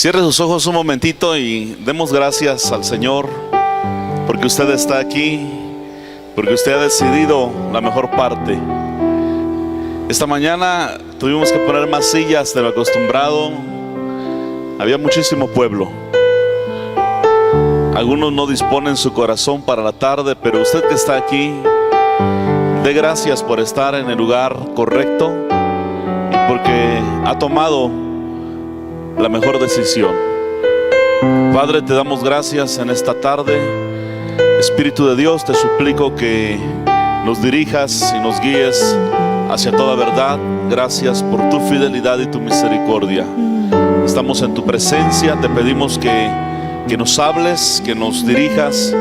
Cierre sus ojos un momentito y demos gracias al Señor porque usted está aquí, porque usted ha decidido la mejor parte. Esta mañana tuvimos que poner más sillas de lo acostumbrado. Había muchísimo pueblo. Algunos no disponen su corazón para la tarde, pero usted que está aquí, dé gracias por estar en el lugar correcto y porque ha tomado la mejor decisión. Padre, te damos gracias en esta tarde. Espíritu de Dios, te suplico que nos dirijas y nos guíes hacia toda verdad. Gracias por tu fidelidad y tu misericordia. Estamos en tu presencia, te pedimos que nos hables, que nos dirijas,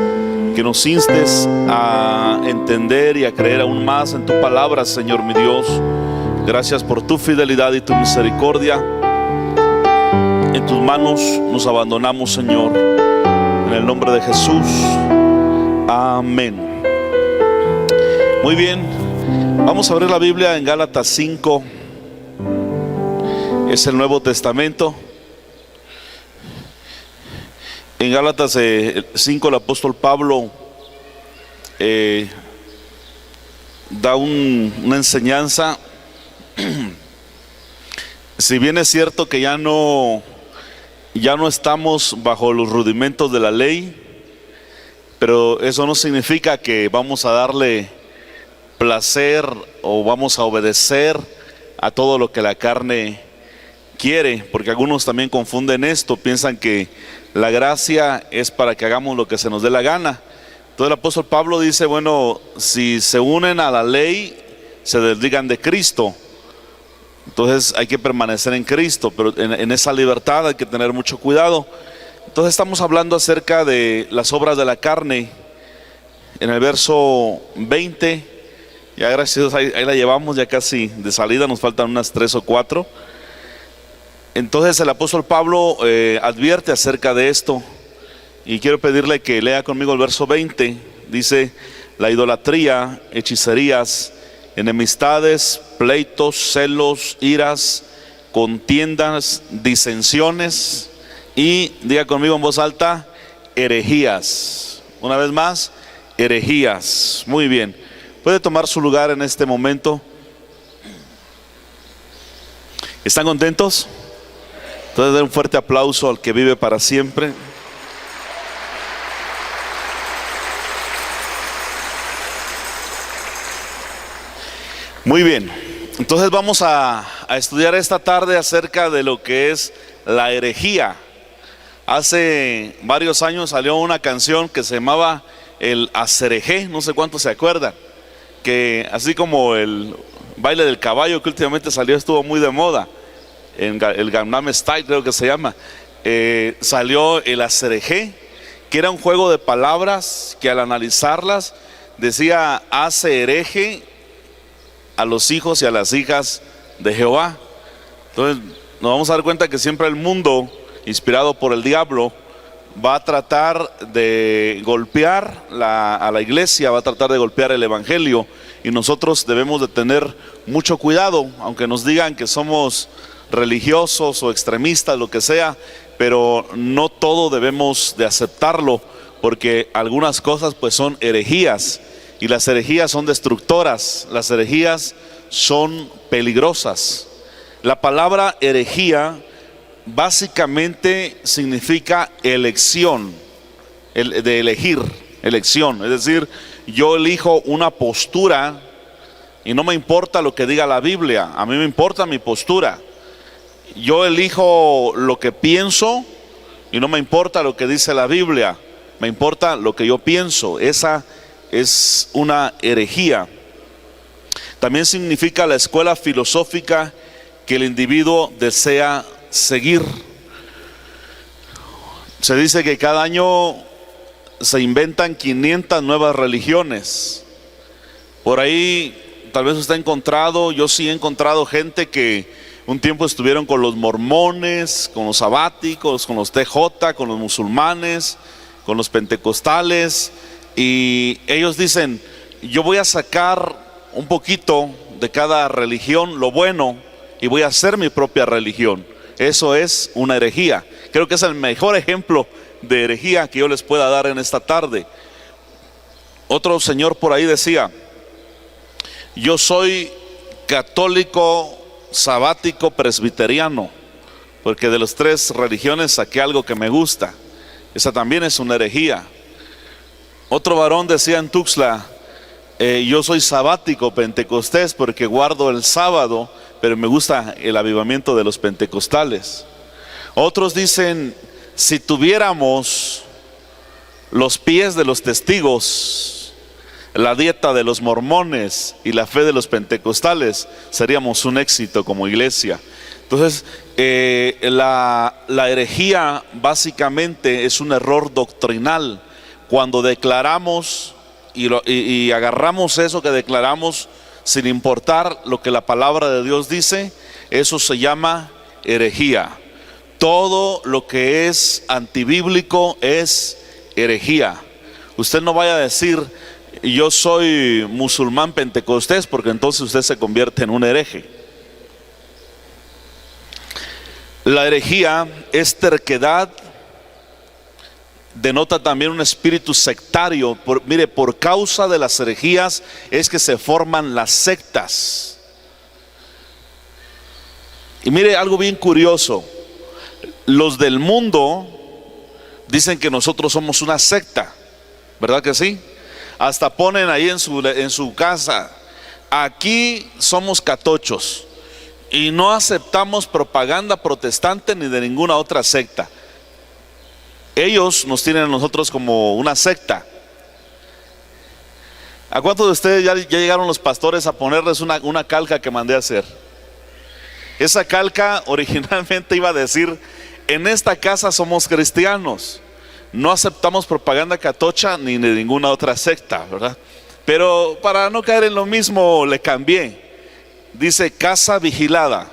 que nos instes a entender y a creer aún más en tu palabra, Señor mi Dios. Gracias por tu fidelidad y tu misericordia. En tus manos nos abandonamos, Señor, en el nombre de Jesús. Amén. Muy bien, vamos a abrir la Biblia en Gálatas 5. Es el Nuevo Testamento. En Gálatas 5 el apóstol Pablo da una enseñanza. Si bien es cierto que ya no estamos bajo los rudimentos de la ley, pero eso no significa que vamos a darle placer o vamos a obedecer a todo lo que la carne quiere, porque algunos también confunden esto, piensan que la gracia es para que hagamos lo que se nos dé la gana. Entonces el apóstol Pablo dice, bueno, si se unen a la ley, se desligan de Cristo. Entonces hay que permanecer en Cristo, pero en esa libertad hay que tener mucho cuidado. Entonces estamos hablando acerca de las obras de la carne. En el verso 20, ya gracias a Dios ahí la llevamos ya casi de salida, nos faltan unas 3 o 4. Entonces el apóstol Pablo advierte acerca de esto, y quiero pedirle que lea conmigo el verso 20. Dice: la idolatría, hechicerías, enemistades, pleitos, celos, iras, contiendas, disensiones y, diga conmigo en voz alta, herejías. Una vez más, herejías. Muy bien, puede tomar su lugar en este momento. ¿Están contentos? Entonces den un fuerte aplauso al que vive para siempre. Muy bien, entonces vamos a estudiar esta tarde acerca de lo que es la herejía. Hace varios años salió una canción que se llamaba el Aserejé, no sé cuántos se acuerdan, que así como el baile del caballo que últimamente salió, estuvo muy de moda, en el Gangnam Style creo que se llama, salió el Aserejé, que era un juego de palabras que al analizarlas decía hace hereje a los hijos y a las hijas de Jehová. Entonces nos vamos a dar cuenta que siempre el mundo, inspirado por el diablo, va a tratar de golpear a la iglesia, va a tratar de golpear el evangelio, y nosotros debemos de tener mucho cuidado, aunque nos digan que somos religiosos o extremistas, lo que sea, pero no todo debemos de aceptarlo, porque algunas cosas pues son herejías. Y las herejías son destructoras, las herejías son peligrosas. La palabra herejía básicamente significa elección, de elegir, elección. Es decir, yo elijo una postura y no me importa lo que diga la Biblia, a mí me importa mi postura. Yo elijo lo que pienso y no me importa lo que dice la Biblia, me importa lo que yo pienso. Esa es una herejía. También significa la escuela filosófica que el individuo desea seguir. Se dice que cada año se inventan 500 nuevas religiones. Por ahí tal vez usted ha encontrado, yo sí he encontrado gente que un tiempo estuvieron con los mormones, con los sabáticos, con los TJ, con los musulmanes, con los pentecostales. Y ellos dicen, yo voy a sacar un poquito de cada religión, lo bueno, y voy a hacer mi propia religión. Eso es una herejía. creo que es el mejor ejemplo de herejía que yo les pueda dar en esta tarde. Otro señor por ahí decía: yo soy católico, sabático, presbiteriano, porque de las tres religiones saqué algo que me gusta. Esa también es una herejía. Otro varón decía en Tuxtla: yo soy sabático, pentecostés, porque guardo el sábado, pero me gusta el avivamiento de los pentecostales. Otros dicen: si tuviéramos los pies de los testigos, la dieta de los mormones y la fe de los pentecostales, seríamos un éxito como iglesia. Entonces, la herejía básicamente es un error doctrinal. Cuando declaramos y agarramos eso que declaramos sin importar lo que la palabra de Dios dice, eso se llama herejía. Todo lo que es antibíblico es herejía. Usted no vaya a decir: yo soy musulmán pentecostés, porque entonces usted se convierte en un hereje. La herejía es terquedad, denota también un espíritu sectario. Mire, por causa de las herejías es que se forman las sectas. Y mire algo bien curioso: los del mundo dicen que nosotros somos una secta, ¿verdad que sí? Hasta ponen ahí en su casa: aquí somos catochos y no aceptamos propaganda protestante ni de ninguna otra secta. Ellos nos tienen a nosotros como una secta. ¿A cuántos de ustedes ya llegaron los pastores a ponerles una calca que mandé a hacer? Esa calca originalmente iba a decir: en esta casa somos cristianos, no aceptamos propaganda catocha ni de ninguna otra secta, ¿verdad? Pero para no caer en lo mismo le cambié. Dice: casa vigilada.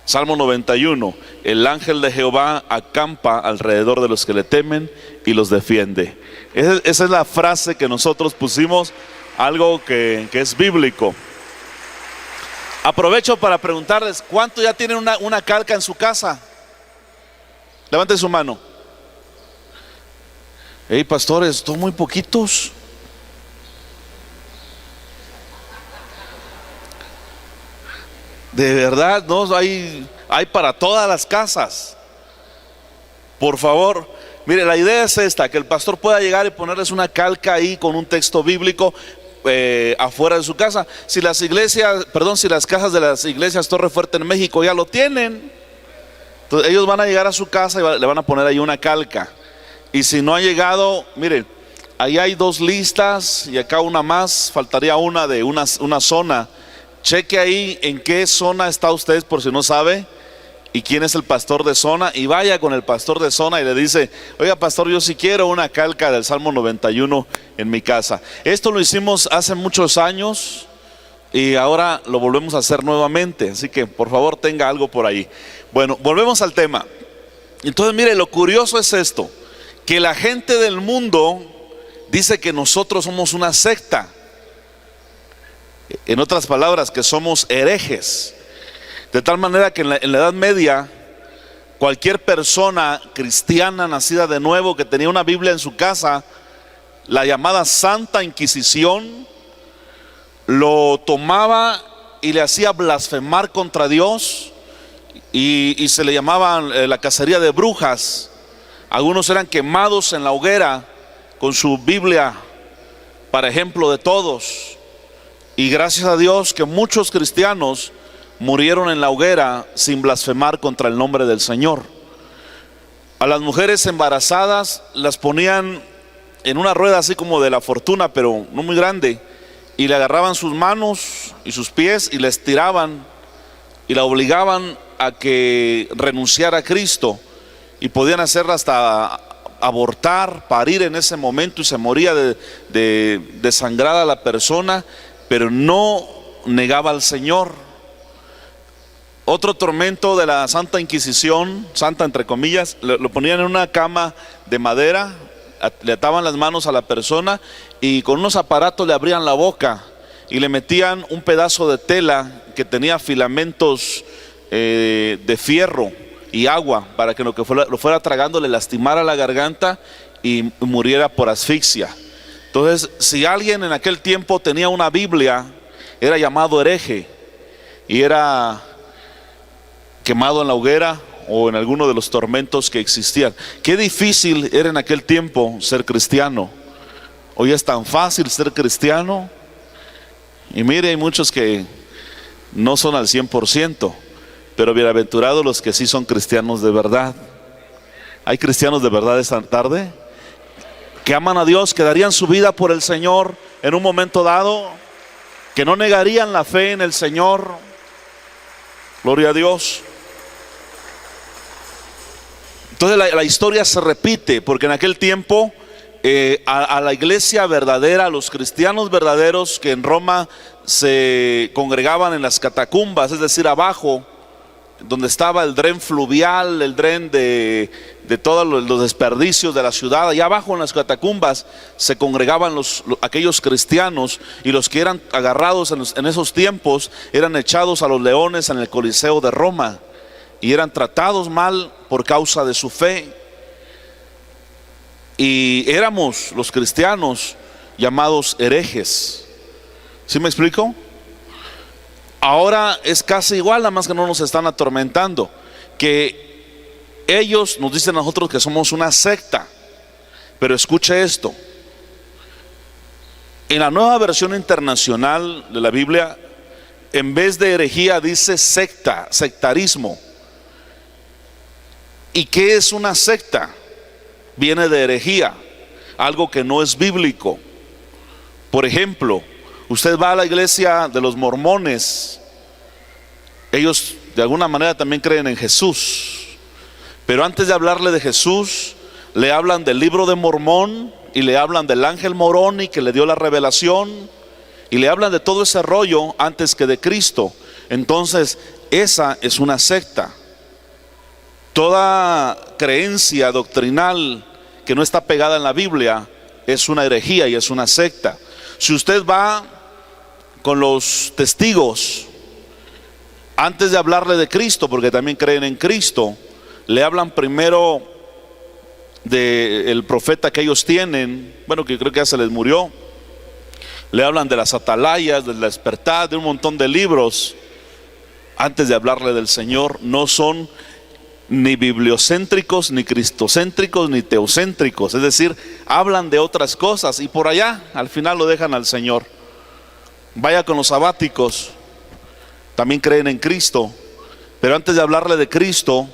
Salmo 91: el ángel de Jehová acampa alrededor de los que le temen y los defiende. Esa es la frase que nosotros pusimos, algo que es bíblico. Aprovecho para preguntarles: ¿cuánto ya tienen una calca en su casa? Levanten su mano. Hey, pastores, son muy poquitos. De verdad, no hay para todas las casas. Por favor, mire, la idea es esta: que el pastor pueda llegar y ponerles una calca ahí con un texto bíblico afuera de su casa. Si las casas de las iglesias Torre Fuerte en México ya lo tienen, entonces ellos van a llegar a su casa y le van a poner ahí una calca. Y si no ha llegado, mire, ahí hay 2 listas y acá una más, faltaría una de una zona. Cheque ahí en qué zona está usted, por si no sabe, y quién es el pastor de zona, y vaya con el pastor de zona y le dice: oiga, pastor, yo sí quiero una calca del Salmo 91 en mi casa. Esto lo hicimos hace muchos años y ahora lo volvemos a hacer nuevamente, así que por favor tenga algo por ahí. Bueno, volvemos al tema. Entonces, mire, lo curioso es esto: que la gente del mundo dice que nosotros somos una secta. En otras palabras, que somos herejes. De tal manera que en la Edad Media, cualquier persona cristiana nacida de nuevo que tenía una Biblia en su casa, la llamada Santa Inquisición lo tomaba y le hacía blasfemar contra Dios, y se le llamaba la cacería de brujas. Algunos eran quemados en la hoguera con su Biblia para ejemplo de todos. Y gracias a Dios que muchos cristianos murieron en la hoguera sin blasfemar contra el nombre del Señor. A las mujeres embarazadas las ponían en una rueda así como de la fortuna, pero no muy grande, y le agarraban sus manos y sus pies y les tiraban y la obligaban a que renunciara a Cristo, y podían hacerla hasta abortar, parir en ese momento, y se moría desangrada la persona, pero no negaba al Señor. Otro tormento de la Santa Inquisición, santa entre comillas, lo ponían en una cama de madera, le ataban las manos a la persona y con unos aparatos le abrían la boca y le metían un pedazo de tela que tenía filamentos de fierro y agua, para que lo fuera tragando le lastimara la garganta y muriera por asfixia. Entonces, si alguien en aquel tiempo tenía una Biblia, era llamado hereje y era quemado en la hoguera o en alguno de los tormentos que existían. Qué difícil era en aquel tiempo ser cristiano. Hoy es tan fácil ser cristiano. Y mire, hay muchos que no son al 100%, pero bienaventurados los que sí son cristianos de verdad. ¿Hay cristianos de verdad esta tarde? Que aman a Dios, que darían su vida por el Señor en un momento dado, que no negarían la fe en el Señor. Gloria a Dios. Entonces la historia se repite, porque en aquel tiempo a la iglesia verdadera, a los cristianos verdaderos que en Roma se congregaban en las catacumbas, es decir, abajo, donde estaba el dren fluvial, el dren de todos los desperdicios de la ciudad, allá abajo en las catacumbas se congregaban aquellos cristianos, y los que eran agarrados en esos tiempos eran echados a los leones en el Coliseo de Roma y eran tratados mal por causa de su fe. Y éramos los cristianos llamados herejes. ¿Sí me explico? Ahora es casi igual, nada más que no nos están atormentando. Que ellos nos dicen a nosotros que somos una secta. Pero escuche esto. En la Nueva Versión Internacional de la Biblia, en vez de herejía dice secta, sectarismo. ¿Y qué es una secta? Viene de herejía, algo que no es bíblico. Por ejemplo, usted va a la iglesia de los mormones, ellos de alguna manera también creen en Jesús, pero antes de hablarle de Jesús, le hablan del libro de Mormón y le hablan del ángel Moroni que le dio la revelación, y le hablan de todo ese rollo antes que de Cristo. Entonces, esa es una secta. Toda creencia doctrinal que no está pegada en la Biblia es una herejía y es una secta. Si usted va con los testigos, antes de hablarle de Cristo, porque también creen en Cristo, le hablan primero del profeta que ellos tienen, bueno, que creo que ya se les murió. Le hablan de las atalayas, del despertar, de un montón de libros. Antes de hablarle del Señor, no son ni bibliocéntricos, ni cristocéntricos, ni teocéntricos. Es decir, hablan de otras cosas y por allá al final lo dejan al Señor. Vaya con los sabáticos, también creen en Cristo, pero antes de hablarle de Cristo,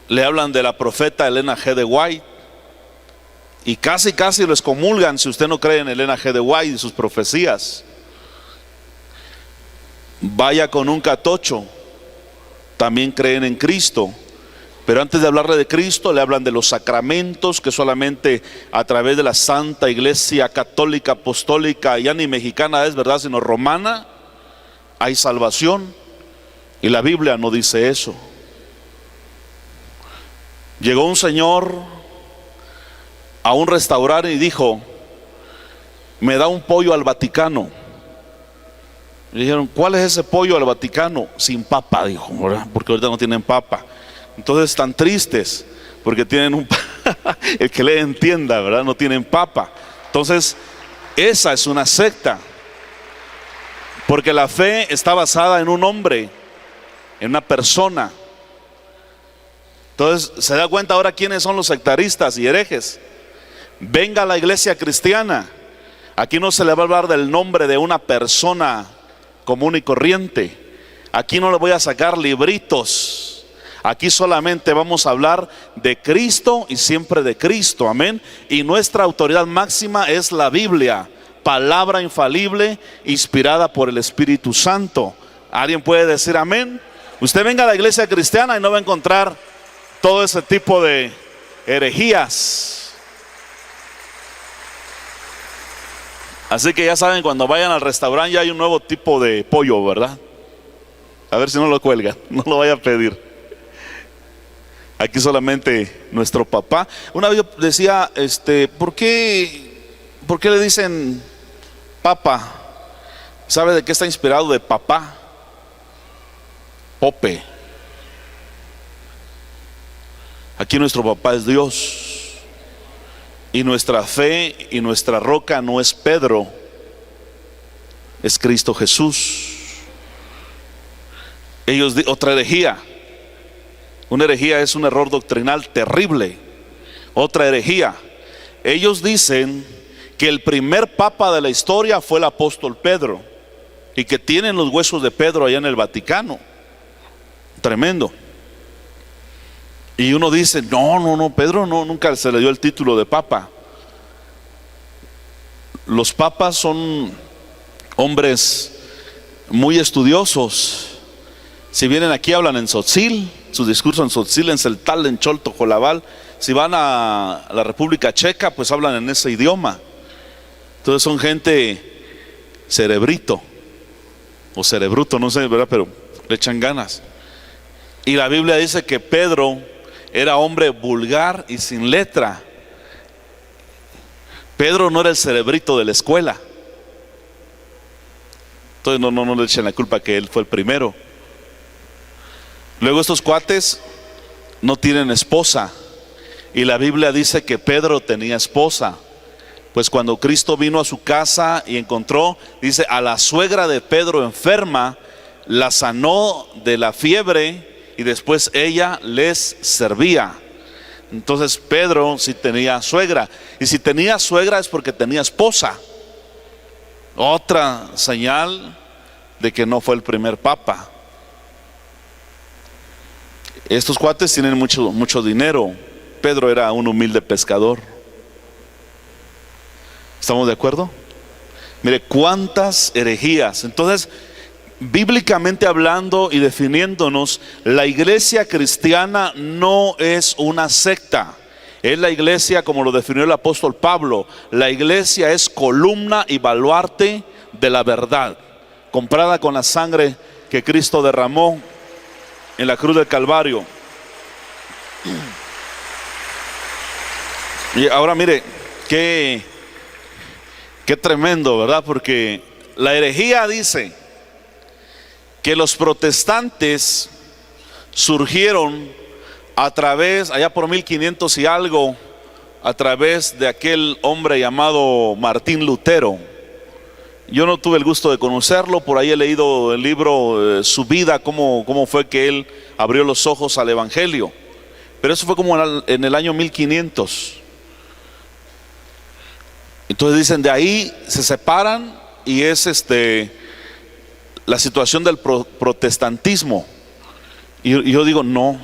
le hablan de la profeta Elena G. de White, y casi lo excomulgan si usted no cree en Elena G. de White y sus profecías. Vaya con un catocho, también creen en Cristo, pero antes de hablarle de Cristo le hablan de los sacramentos, que solamente a través de la Santa Iglesia Católica, Apostólica, ya ni mexicana es, ¿verdad?, sino romana, hay salvación, y la Biblia no dice eso. Llegó un señor a un restaurante y dijo: me da un pollo al Vaticano. Le dijeron: ¿cuál es ese pollo al Vaticano? Sin papa, dijo, ¿verdad? Porque ahorita no tienen papa. Entonces están tristes porque tienen un el que le entienda, ¿verdad? No tienen papa. Entonces esa es una secta, porque la fe está basada en un hombre, en una persona. Entonces se da cuenta ahora quiénes son los sectaristas y herejes. Venga a la iglesia cristiana, aquí no se le va a hablar del nombre de una persona común y corriente. Aquí no le voy a sacar libritos. Aquí solamente vamos a hablar de Cristo y siempre de Cristo, amén. Y nuestra autoridad máxima es la Biblia, palabra infalible, inspirada por el Espíritu Santo. ¿Alguien puede decir amén? Usted venga a la iglesia cristiana y no va a encontrar todo ese tipo de herejías. Así que ya saben, cuando vayan al restaurante ya hay un nuevo tipo de pollo, ¿verdad? A ver si no lo cuelgan, no lo vaya a pedir. Aquí solamente nuestro papá. Una vez yo decía, ¿por qué le dicen papa? ¿Sabe de qué está inspirado? De papá, Pope. Aquí nuestro papá es Dios. Y nuestra fe y nuestra roca no es Pedro, es Cristo Jesús. Otra herejía. Una herejía es un error doctrinal terrible. Otra herejía. Ellos dicen que el primer papa de la historia fue el apóstol Pedro y que tienen los huesos de Pedro allá en el Vaticano. Tremendo. Y uno dice, no, Pedro nunca se le dio el título de papa. Los papas son hombres muy estudiosos. Si vienen aquí hablan en tzotzil, su discurso en tzotzil, en celtal, en cholto, jolabal. Si van a la República Checa, pues hablan en ese idioma. Entonces son gente cerebrito o cerebruto, no sé, ¿verdad? Pero le echan ganas. Y la Biblia dice que Pedro era hombre vulgar y sin letra. Pedro no era el cerebrito de la escuela. Entonces no le echen la culpa que él fue el primero. Luego estos cuates no tienen esposa. Y la Biblia dice que Pedro tenía esposa. Pues cuando Cristo vino a su casa y encontró, dice, a la suegra de Pedro enferma, la sanó de la fiebre y después ella les servía. Entonces Pedro sí tenía suegra. Y si tenía suegra es porque tenía esposa. Otra señal de que no fue el primer papa. Estos cuates tienen mucho dinero. Pedro era un humilde pescador. ¿Estamos de acuerdo? Mire, cuántas herejías. Entonces, bíblicamente hablando y definiéndonos, la iglesia cristiana no es una secta. Es la iglesia, como lo definió el apóstol Pablo, la iglesia es columna y baluarte de la verdad, comprada con la sangre que Cristo derramó en la cruz del Calvario. Y ahora mire, qué tremendo, ¿verdad? Porque la herejía dice que los protestantes surgieron a través, allá por 1500 y algo, a través de aquel hombre llamado Martín Lutero. Yo no tuve el gusto de conocerlo, por ahí he leído el libro, su vida, cómo fue que él abrió los ojos al evangelio. Pero eso fue como en el año 1500. Entonces dicen, de ahí se separan y es la situación del protestantismo. Y yo digo, no,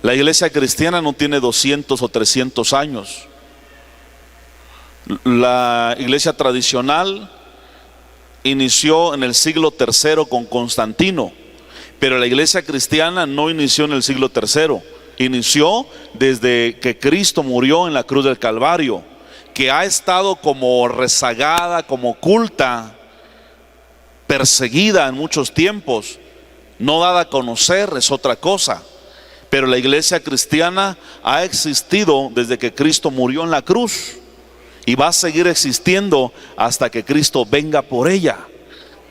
la iglesia cristiana no tiene 200 o 300 años. La iglesia tradicional inició en el siglo III con Constantino, pero la iglesia cristiana no inició en el siglo III, inició desde que Cristo murió en la cruz del Calvario, que ha estado como rezagada, como oculta, perseguida en muchos tiempos, no dada a conocer, es otra cosa. Pero la iglesia cristiana ha existido desde que Cristo murió en la cruz y va a seguir existiendo hasta que Cristo venga por ella.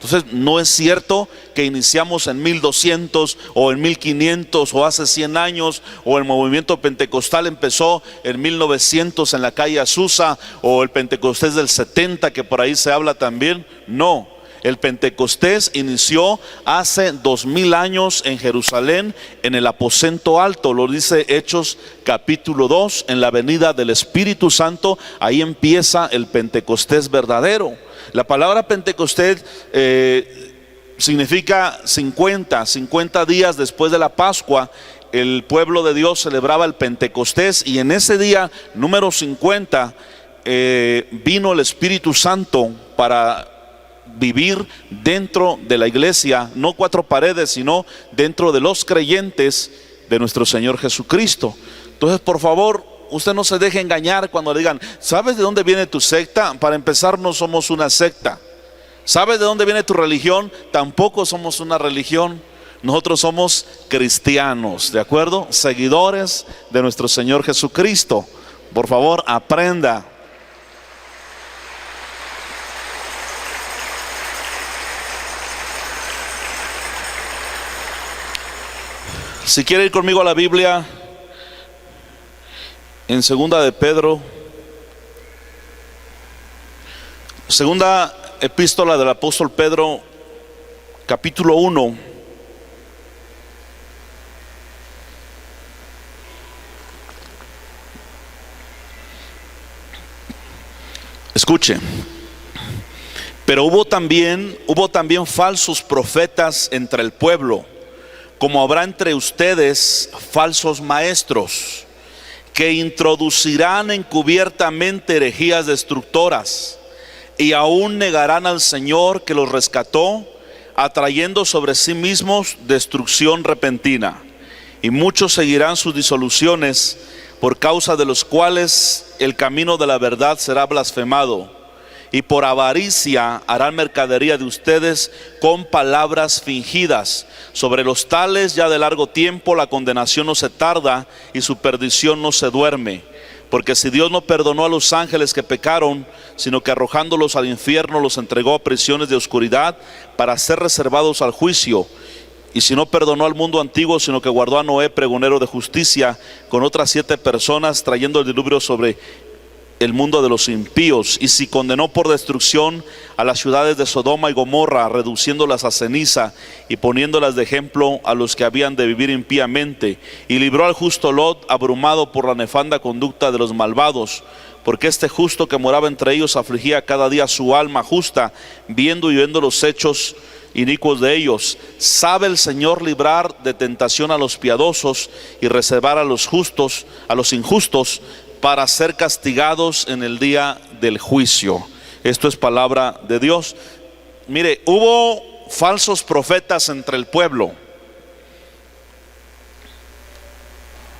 Entonces no es cierto que iniciamos en 1200 o en 1500 o hace 100 años, o el movimiento pentecostal empezó en 1900 en la calle Azusa, o el Pentecostés del 70 que por ahí se habla también. No, el Pentecostés inició hace 2000 años en Jerusalén, en el aposento alto, lo dice Hechos capítulo 2, en la venida del Espíritu Santo. Ahí empieza el Pentecostés verdadero. La palabra Pentecostés significa 50 días después de la Pascua. El pueblo de Dios celebraba el Pentecostés, y en ese día número 50 vino el Espíritu Santo para vivir dentro de la iglesia, no cuatro paredes, sino dentro de los creyentes de nuestro Señor Jesucristo. Entonces, por favor, usted no se deje engañar cuando le digan, ¿sabes de dónde viene tu secta? Para empezar, no somos una secta. ¿Sabes de dónde viene tu religión? Tampoco somos una religión. Nosotros somos cristianos, ¿de acuerdo? Seguidores de nuestro Señor Jesucristo. Por favor, aprenda. Si quiere ir conmigo a la Biblia, en segunda de Pedro, segunda epístola del apóstol Pedro, capítulo 1. Escuche. Pero hubo también falsos profetas entre el pueblo, como habrá entre ustedes falsos maestros, que introducirán encubiertamente herejías destructoras, y aún negarán al Señor que los rescató, atrayendo sobre sí mismos destrucción repentina. Y muchos seguirán sus disoluciones, por causa de los cuales el camino de la verdad será blasfemado. Y por avaricia harán mercadería de ustedes con palabras fingidas. Sobre los tales ya de largo tiempo la condenación no se tarda y su perdición no se duerme. Porque si Dios no perdonó a los ángeles que pecaron, sino que arrojándolos al infierno los entregó a prisiones de oscuridad para ser reservados al juicio. Y si no perdonó al mundo antiguo, sino que guardó a Noé, pregonero de justicia, con otras 7 personas, trayendo el diluvio sobre el mundo de los impíos. Y si condenó por destrucción a las ciudades de Sodoma y Gomorra, reduciéndolas a ceniza y poniéndolas de ejemplo a los que habían de vivir impíamente, y libró al justo Lot, abrumado por la nefanda conducta de los malvados, porque este justo que moraba entre ellos afligía cada día su alma justa, viendo y oyendo los hechos inicuos de ellos. Sabe el Señor librar de tentación a los piadosos y reservar a los justos, a los injustos, para ser castigados en el día del juicio. Esto es palabra de Dios. Mire, hubo falsos profetas entre el pueblo.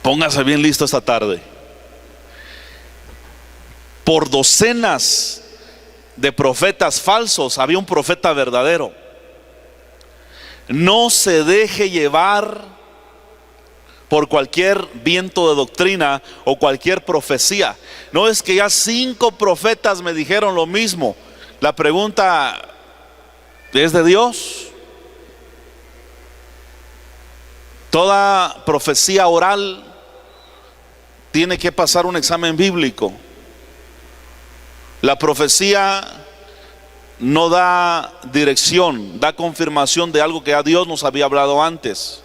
Póngase bien listo esta tarde. Por docenas de profetas falsos había un profeta verdadero. No se deje llevar por cualquier viento de doctrina o cualquier profecía. No es que ya 5 profetas me dijeron lo mismo. La pregunta es de Dios. Toda profecía oral tiene que pasar un examen bíblico. La profecía no da dirección, da confirmación de algo que a Dios nos había hablado antes.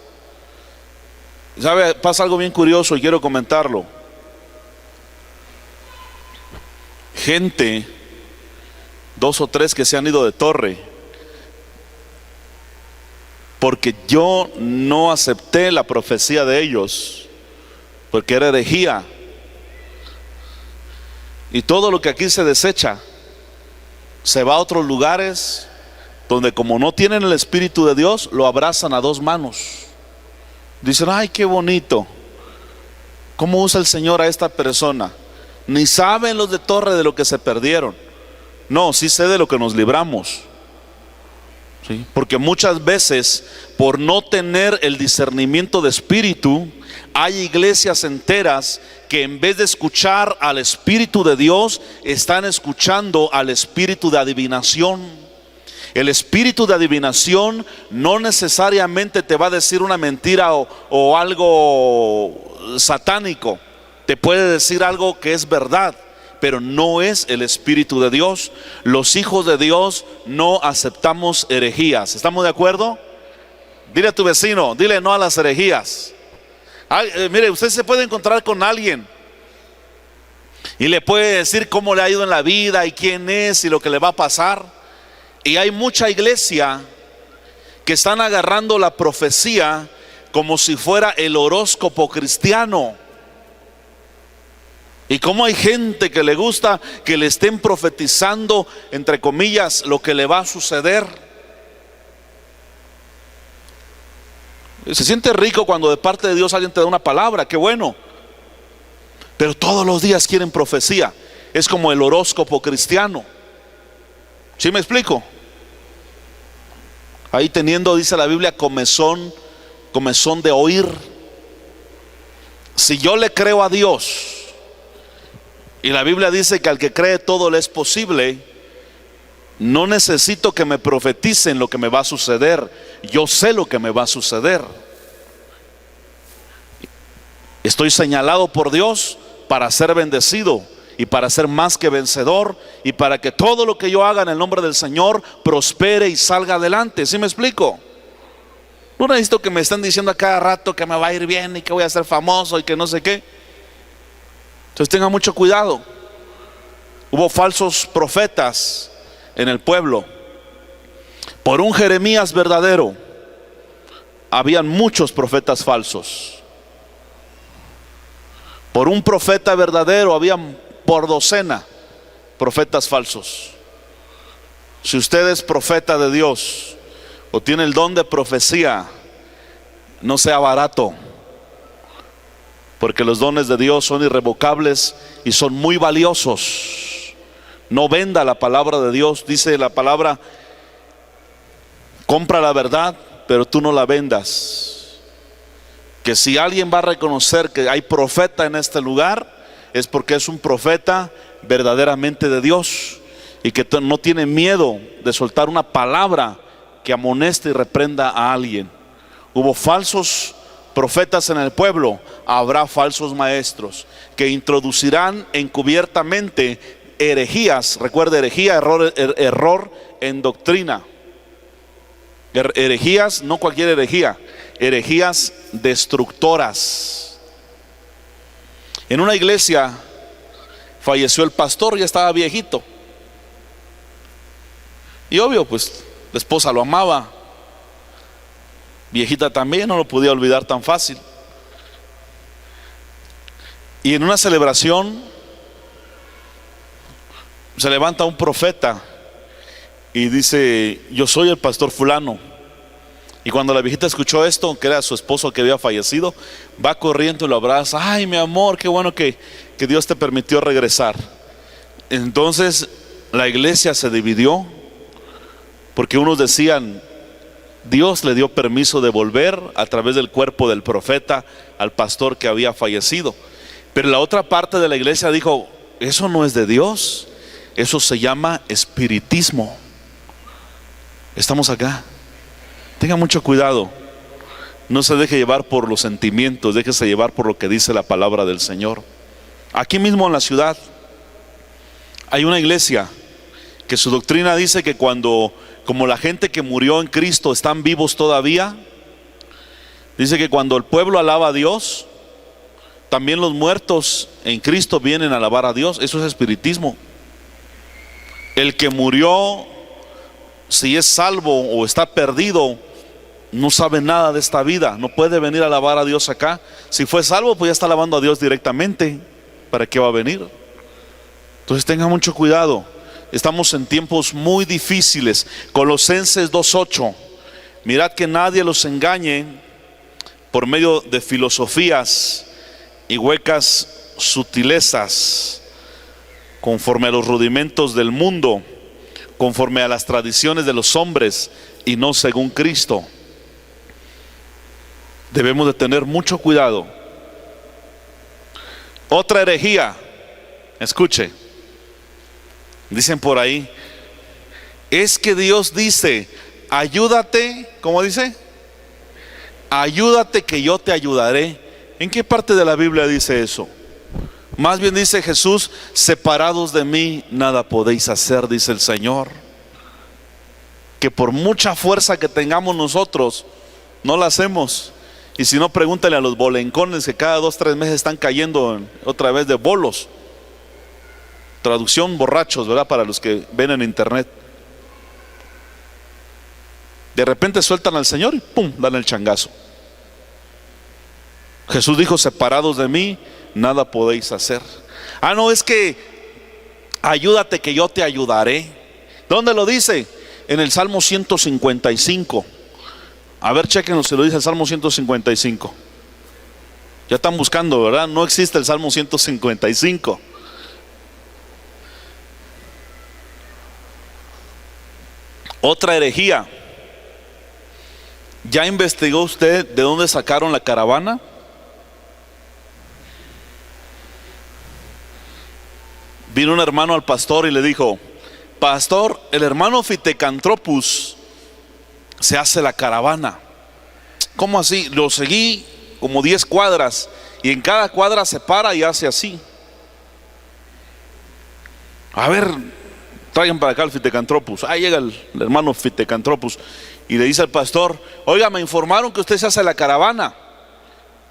¿Sabe? Pasa algo bien curioso y quiero comentarlo. Gente, 2 o 3 que se han ido de torre, porque yo no acepté la profecía de ellos, porque era herejía. Y todo lo que aquí se desecha se va a otros lugares donde, como no tienen el Espíritu de Dios, lo abrazan a 2 manos. Dicen: ay, qué bonito, ¿cómo usa el Señor a esta persona? Ni saben los de torre de lo que se perdieron. No, sí sé de lo que nos libramos. ¿Sí? Porque muchas veces, por no tener el discernimiento de espíritu, hay iglesias enteras que en vez de escuchar al Espíritu de Dios, están escuchando al espíritu de adivinación. El espíritu de adivinación no necesariamente te va a decir una mentira o algo satánico. Te puede decir algo que es verdad, pero no es el Espíritu de Dios. Los hijos de Dios no aceptamos herejías. ¿Estamos de acuerdo? Dile a tu vecino, dile no a las herejías. Mire, usted se puede encontrar con alguien y le puede decir cómo le ha ido en la vida y quién es y lo que le va a pasar. Y hay mucha iglesia que están agarrando la profecía como si fuera el horóscopo cristiano. Y como hay gente que le gusta que le estén profetizando, entre comillas, lo que le va a suceder. Se siente rico cuando de parte de Dios alguien te da una palabra, qué bueno. Pero todos los días quieren profecía. Es como el horóscopo cristiano. ¿Sí me explico? Ahí teniendo, dice la Biblia, comezón de oír. Si yo le creo a Dios, y la Biblia dice que al que cree todo le es posible, no necesito que me profeticen lo que me va a suceder. Yo sé lo que me va a suceder. Estoy señalado por Dios para ser bendecido y para ser más que vencedor y para que todo lo que yo haga en el nombre del Señor prospere y salga adelante. ¿Sí me explico? No necesito que me estén diciendo a cada rato que me va a ir bien y que voy a ser famoso y que no sé qué. Entonces tengan mucho cuidado. Hubo falsos profetas en el pueblo. Por un Jeremías verdadero habían muchos profetas falsos. Por un profeta verdadero habían por docena profetas falsos. Si usted es profeta de Dios o tiene el don de profecía, no sea barato, porque los dones de Dios son irrevocables y son muy valiosos. No venda la palabra de Dios. Dice la palabra: compra la verdad, pero tú no la vendas. Que si alguien va a reconocer que hay profeta en este lugar, es porque es un profeta verdaderamente de Dios y que no tiene miedo de soltar una palabra que amoneste y reprenda a alguien. Hubo falsos profetas en el pueblo, habrá falsos maestros que introducirán encubiertamente herejías. Recuerde, herejía, error en doctrina. Herejías, no cualquier herejía, herejías destructoras. En una iglesia falleció el pastor, ya estaba viejito. Y obvio, pues la esposa lo amaba. Viejita también, no lo podía olvidar tan fácil. Y en una celebración se levanta un profeta y dice: yo soy el pastor fulano. Y cuando la viejita escuchó esto, que era su esposo que había fallecido, va corriendo y lo abraza. Ay, mi amor, qué bueno que Dios te permitió regresar. Entonces la iglesia se dividió, porque unos decían: Dios le dio permiso de volver a través del cuerpo del profeta al pastor que había fallecido. Pero la otra parte de la iglesia dijo: eso no es de Dios, eso se llama espiritismo. Estamos acá. Tenga mucho cuidado. No se deje llevar por los sentimientos, déjese llevar por lo que dice la palabra del Señor. Aquí mismo en la ciudad hay una iglesia que su doctrina dice que cuando, como la gente que murió en Cristo están vivos todavía, dice que cuando el pueblo alaba a Dios, también los muertos en Cristo vienen a alabar a Dios. Eso es espiritismo. El que murió, si es salvo o está perdido, no sabe nada de esta vida, no puede venir a alabar a Dios acá. Si fue salvo, pues ya está alabando a Dios directamente. ¿Para qué va a venir? Entonces tengan mucho cuidado. Estamos en tiempos muy difíciles. Colosenses 2:8. Mirad que nadie los engañe por medio de filosofías y huecas sutilezas, conforme a los rudimentos del mundo, conforme a las tradiciones de los hombres y no según Cristo. Debemos de tener mucho cuidado. Otra herejía, escuche, dicen por ahí: es que Dios dice, ayúdate, ¿cómo dice? Ayúdate que yo te ayudaré. ¿En qué parte de la Biblia dice eso? Más bien dice Jesús: separados de mí nada podéis hacer, dice el Señor. Que por mucha fuerza que tengamos nosotros, no la hacemos. Y si no, pregúntale a los bolencones que cada 2-3 meses están cayendo otra vez de bolos. Traducción: borrachos, ¿verdad? Para los que ven en internet. De repente sueltan al Señor y ¡pum!, dan el changazo. Jesús dijo: separados de mí nada podéis hacer. Ah, no, es que ayúdate que yo te ayudaré. ¿Dónde lo dice? En el Salmo 155. A ver, chequenlo si lo dice el Salmo 155. Ya están buscando, ¿verdad? No existe el Salmo 155. Otra herejía. ¿Ya investigó usted de dónde sacaron la caravana? Vino un hermano al pastor y le dijo: pastor, el hermano Fitecantropus se hace la caravana. ¿Cómo así? Lo seguí como 10 cuadras y en cada cuadra se para y hace así. A ver, traigan para acá el Fitecantropus. Ahí llega el hermano Fitecantropus y le dice al pastor: oiga, me informaron que usted se hace la caravana,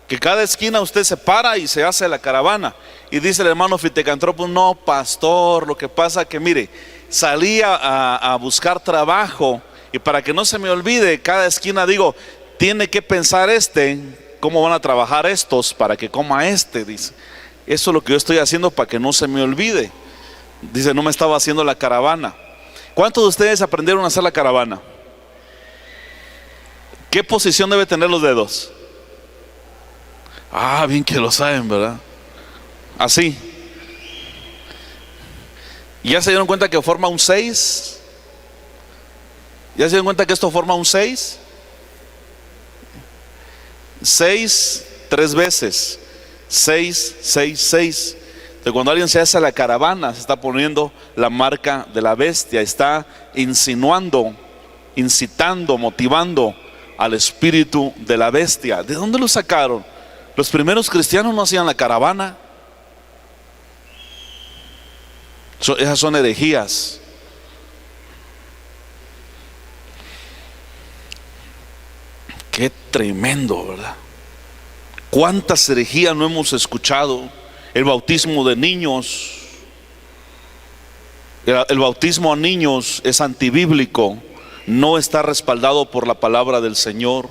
que cada esquina usted se para y se hace la caravana. Y dice el hermano Fitecantropus: no, pastor, lo que pasa que mire, salí a buscar trabajo, y para que no se me olvide, cada esquina digo, tiene que pensar cómo van a trabajar estos para que coma dice. Eso es lo que yo estoy haciendo para que no se me olvide. Dice, no me estaba haciendo la caravana. ¿Cuántos de ustedes aprendieron a hacer la caravana? ¿Qué posición debe tener los dedos? Ah, bien que lo saben, ¿verdad? Así. ¿Ya se dieron cuenta que forma un 6? ¿Ya se dieron cuenta que esto forma un 6? 6 3 veces. 6, 6, 6. Entonces, cuando alguien se hace la caravana, se está poniendo la marca de la bestia, está insinuando, incitando, motivando al espíritu de la bestia. ¿De dónde lo sacaron? Los primeros cristianos no hacían la caravana. Esas son herejías. Qué tremendo, ¿verdad? ¿Cuántas herejías no hemos escuchado? El bautismo de niños. El bautismo a niños es antibíblico, no está respaldado por la palabra del Señor.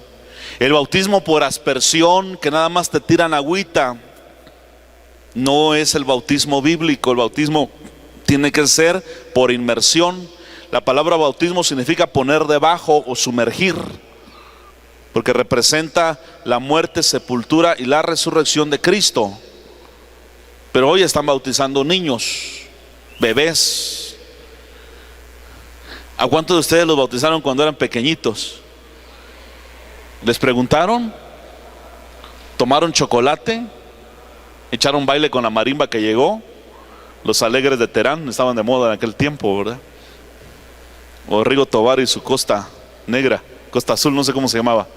El bautismo por aspersión, que nada más te tiran agüita, no es el bautismo bíblico. El bautismo tiene que ser por inmersión. La palabra bautismo significa poner debajo o sumergir, porque representa la muerte, sepultura y la resurrección de Cristo. Pero hoy están bautizando niños, bebés. ¿A cuántos de ustedes los bautizaron cuando eran pequeñitos? ¿Les preguntaron? ¿Tomaron chocolate? ¿Echaron baile con la marimba que llegó? Los alegres de Terán estaban de moda en aquel tiempo, ¿verdad? O Rigo Tobar y su Costa Negra, Costa Azul, no sé cómo se llamaba.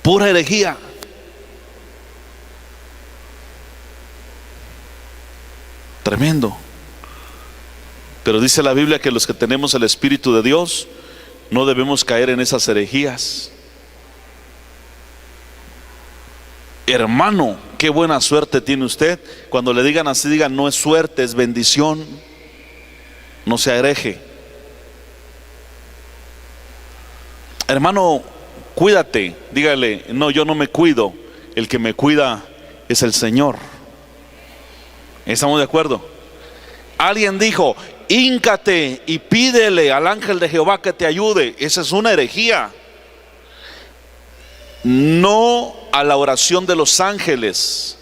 Pura herejía. Tremendo. Pero dice la Biblia que los que tenemos el Espíritu de Dios no debemos caer en esas herejías. Hermano, qué buena suerte tiene usted. Cuando le digan así, digan, no es suerte, es bendición. No sea hereje. Hermano, cuídate. Dígale, no, yo no me cuido, el que me cuida es el Señor. ¿Estamos de acuerdo? Alguien dijo, híncate y pídele al ángel de Jehová que te ayude. Esa es una herejía. No a la oración de los ángeles.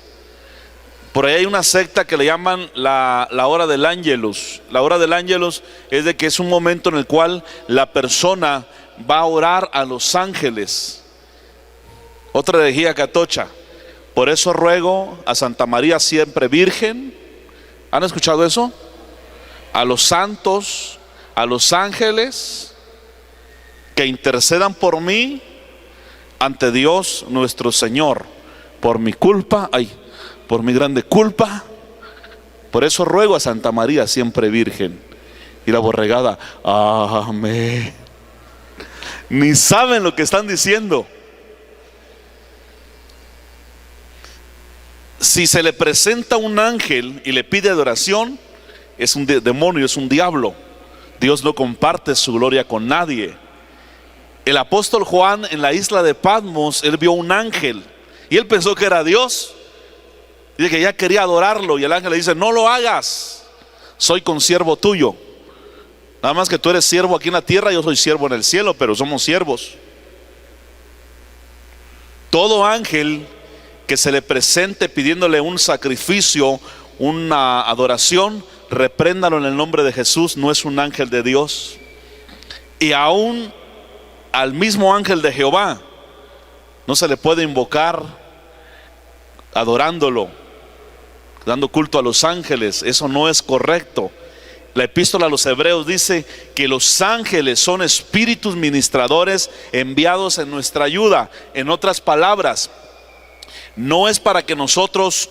Por ahí hay una secta que le llaman la hora del ángelus. La hora del ángelus es de que es un momento en el cual la persona va a orar a los ángeles. Otra herejía catocha. Por eso ruego a Santa María siempre Virgen. ¿Han escuchado eso? A los santos, a los ángeles, que intercedan por mí ante Dios nuestro Señor, por mi culpa, por mi grande culpa. Por eso ruego a Santa María siempre Virgen. Y la borregada, amén. Ni saben lo que están diciendo. Si se le presenta un ángel y le pide adoración, es un demonio, es un diablo. Dios no comparte su gloria con nadie. El apóstol Juan en la isla de Patmos, él vio un ángel y él pensó que era Dios. Dice que ya quería adorarlo y el ángel le dice, no lo hagas, soy consiervo tuyo. Nada más que tú eres siervo aquí en la tierra, yo soy siervo en el cielo, pero somos siervos. Todo ángel que se le presente pidiéndole un sacrificio, una adoración, repréndalo en el nombre de Jesús, no es un ángel de Dios. Y aún al mismo ángel de Jehová no se le puede invocar adorándolo, dando culto a los ángeles. Eso no es correcto. La epístola a los Hebreos dice que los ángeles son espíritus ministradores enviados en nuestra ayuda. En otras palabras, no es para que nosotros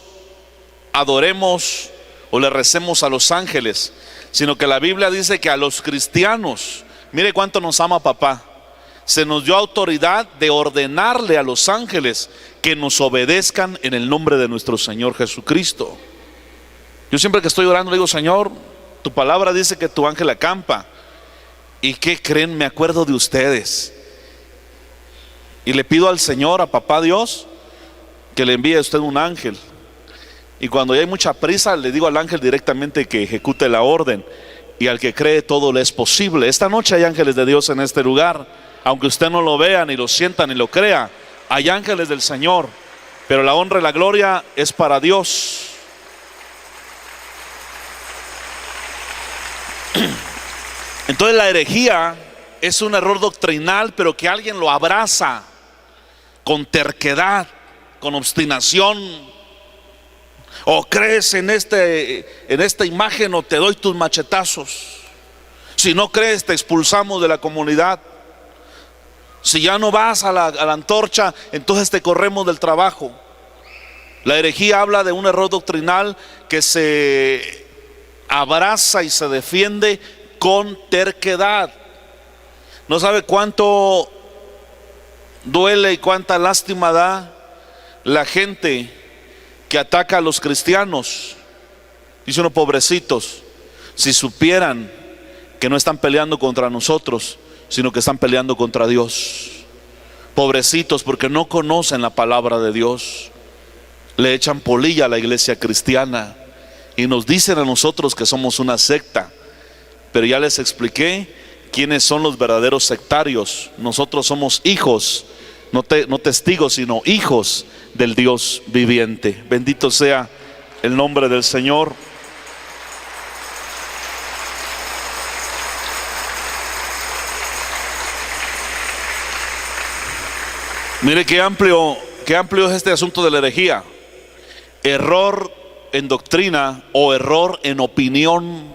adoremos o le recemos a los ángeles, sino que la Biblia dice que a los cristianos, mire cuánto nos ama papá, se nos dio autoridad de ordenarle a los ángeles que nos obedezcan en el nombre de nuestro Señor Jesucristo. Yo siempre que estoy orando le digo: Señor, tu palabra dice que tu ángel acampa. ¿Y qué creen? Me acuerdo de ustedes. Y le pido al Señor, a papá Dios, que le envíe a usted un ángel. Y cuando ya hay mucha prisa, le digo al ángel directamente que ejecute la orden. Y al que cree, todo le es posible. Esta noche hay ángeles de Dios en este lugar. Aunque usted no lo vea, ni lo sienta, ni lo crea, hay ángeles del Señor. Pero la honra y la gloria es para Dios. Entonces la herejía es un error doctrinal, pero que alguien lo abraza con terquedad, con obstinación. O crees en esta imagen o te doy tus machetazos. Si no crees, te expulsamos de la comunidad. Si ya no vas a la antorcha, entonces te corremos del trabajo. La herejía habla de un error doctrinal que se abraza y se defiende con terquedad. No sabe cuánto duele y cuánta lástima da la gente que ataca a los cristianos. Dice uno: pobrecitos, si supieran que no están peleando contra nosotros, sino que están peleando contra Dios. Pobrecitos, porque no conocen la palabra de Dios. Le echan polilla a la iglesia cristiana y nos dicen a nosotros que somos una secta. Pero ya les expliqué quiénes son los verdaderos sectarios. Nosotros somos hijos, no testigos, sino hijos del Dios viviente. Bendito sea el nombre del Señor. Mire qué amplio es este asunto de la herejía. Error en doctrina o error en opinión.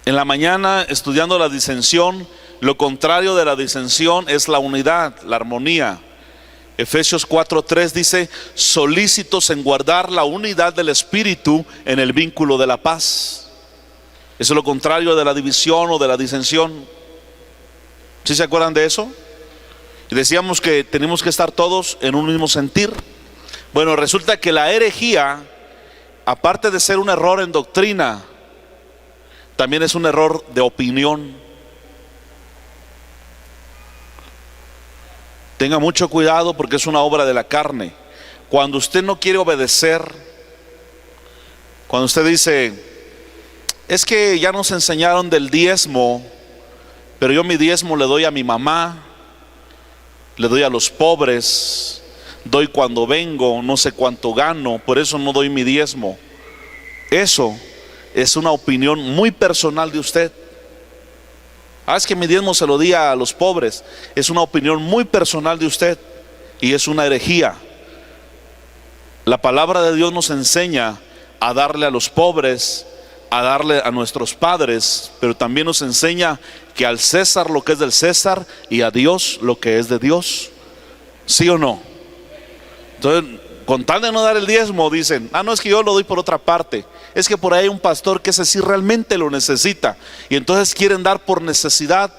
En la mañana, estudiando la disensión, lo contrario de la disensión es la unidad, la armonía. Efesios 4:3 dice: solícitos en guardar la unidad del espíritu en el vínculo de la paz. Eso es lo contrario de la división o de la disensión. ¿Sí se acuerdan de eso? Y decíamos que tenemos que estar todos en un mismo sentir. Bueno, resulta que la herejía, aparte de ser un error en doctrina, también es un error de opinión. Tenga mucho cuidado porque es una obra de la carne. Cuando usted no quiere obedecer, cuando usted dice: es que ya nos enseñaron del diezmo, pero yo mi diezmo le doy a mi mamá, le doy a los pobres, doy cuando vengo, no sé cuánto gano, por eso no doy mi diezmo. Eso es una opinión muy personal de usted. Es que mi diezmo se lo di a los pobres. Es una opinión muy personal de usted y es una herejía. La palabra de Dios nos enseña a darle a los pobres, a darle a nuestros padres, pero también nos enseña que al César lo que es del César y a Dios lo que es de Dios. ¿Sí o no? Entonces, con tal de no dar el diezmo, dicen: no, es que yo lo doy por otra parte. Es que por ahí hay un pastor que ese sí realmente lo necesita. Y entonces quieren dar por necesidad.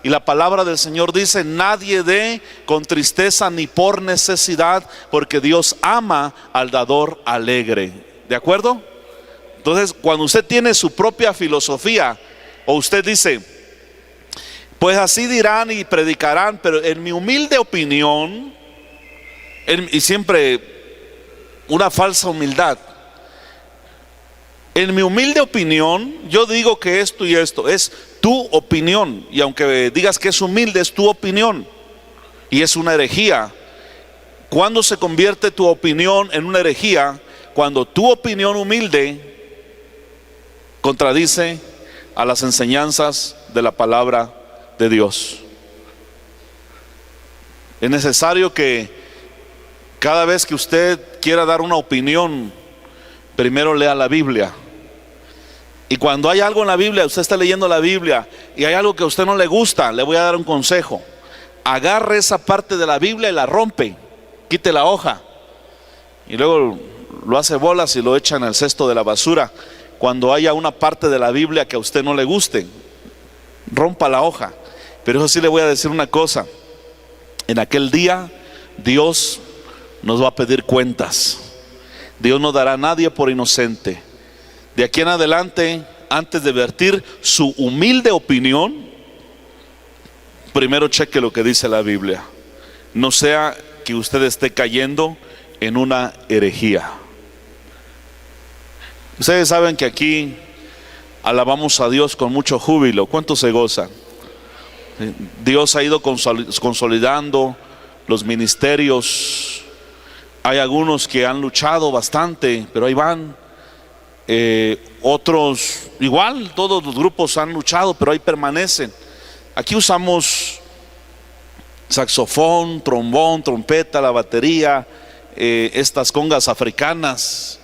Y la palabra del Señor dice: nadie dé con tristeza ni por necesidad, porque Dios ama al dador alegre. ¿De acuerdo? Entonces, cuando usted tiene su propia filosofía, o usted dice: pues así dirán y predicarán, pero en mi humilde opinión, y siempre una falsa humildad, en mi humilde opinión, yo digo que esto y esto es tu opinión, y aunque digas que es humilde, es tu opinión, y es una herejía. ¿Cuándo se convierte tu opinión en una herejía? Cuando tu opinión humilde contradice a las enseñanzas de la palabra de Dios. Es necesario que cada vez que usted quiera dar una opinión, primero lea la Biblia. Y cuando hay algo en la Biblia, usted está leyendo la Biblia y hay algo que a usted no le gusta, le voy a dar un consejo: agarre esa parte de la Biblia y la rompe, quite la hoja y luego lo hace bolas y lo echa en el cesto de la basura. Cuando haya una parte de la Biblia que a usted no le guste, rompa la hoja. Pero eso sí le voy a decir una cosa: en aquel día Dios nos va a pedir cuentas. Dios no dará a nadie por inocente. De aquí en adelante, antes de vertir su humilde opinión, primero cheque lo que dice la Biblia. No sea que usted esté cayendo en una herejía. Ustedes saben que aquí alabamos a Dios con mucho júbilo. ¿Cuántos se gozan? Dios ha ido consolidando los ministerios. Hay algunos que han luchado bastante, pero ahí van. Otros igual, todos los grupos han luchado, pero ahí permanecen. Aquí usamos saxofón, trombón, trompeta, la batería, estas congas africanas.